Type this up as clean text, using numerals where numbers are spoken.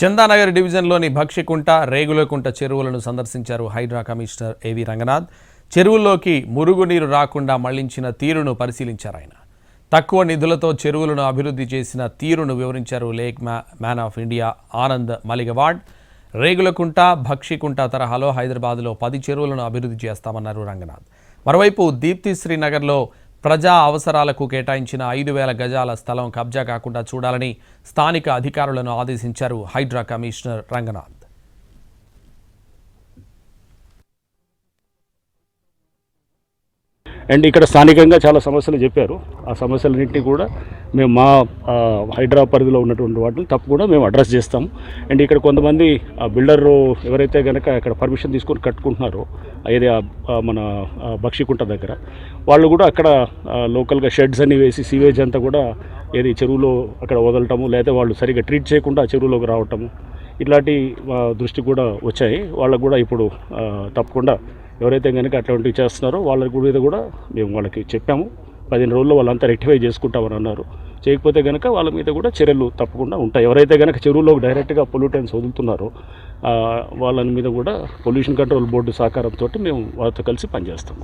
చందానగర్ డివిజన్లోని భక్షికుంట, రేగులకుంట చెరువులను సందర్శించారు హైడ్రా కమిషనర్ ఏవి రంగనాథ్. చెరువుల్లోకి మురుగునీరు రాకుండా మళ్లించిన తీరును పరిశీలించారు. ఆయన తక్కువ నిధులతో చెరువులను అభివృద్ధి చేసిన తీరును వివరించారు. Lake man of India Anand Malligavad. Regulakunta, Bakshikunta తరహాలో హైదరాబాద్లో 10 చెరువులను అభివృద్ధి చేస్తామన్నారు రంగనాథ్. మరోవైపు దీప్తి శ్రీనగర్లో ప్రజా అవసరాలకు కేటాయించిన 5,000 గజాల స్థలం కబ్జా కాకుండా చూడాలని స్థానిక అధికారులను ఆదేశించారు హైడ్రా కమిషనర్ రంగనాథ్. అండ్ ఇక్కడ స్థానికంగా చాలా సమస్యలు చెప్పారు. ఆ సమస్యలన్నింటినీ కూడా మేము మా హైడ్రా పరిధిలో ఉన్నటువంటి వాటిని తప్పకుండా మేము అడ్రస్ చేస్తాము. అండ్ ఇక్కడ కొంతమంది బిల్డర్ ఎవరైతే కనుక ఇక్కడ పర్మిషన్ తీసుకొని కట్టుకుంటున్నారో ఏది మన భక్షికుంట దగ్గర, వాళ్ళు కూడా అక్కడ లోకల్గా షెడ్స్ అన్ని వేసి సీవేజ్ అంతా కూడా ఏది చెరువులో అక్కడ వదలటము, లేదా వాళ్ళు సరిగ్గా ట్రీట్ చేయకుండా చెరువులోకి రావటము, ఇట్లాంటి దృష్టి కూడా వచ్చాయి. వాళ్ళకు కూడా ఇప్పుడు తప్పకుండా ఎవరైతే కనుక అట్లాంటివి చేస్తున్నారో వాళ్ళ మీద కూడా మేము వాళ్ళకి చెప్పాము. 15 రోజుల్లో వాళ్ళంతా రెక్టిఫై చేసుకుంటామని అన్నారు. చేయకపోతే కనుక వాళ్ళ మీద కూడా చర్యలు తప్పకుండా ఉంటాయి. ఎవరైతే కనుక చెరువులోకి డైరెక్ట్గా పొల్యూటెన్స్ వదులుతున్నారో వాళ్ళ మీద కూడా పొల్యూషన్ కంట్రోల్ బోర్డు సహకారంతో మేము వాళ్ళతో కలిసి పనిచేస్తాం.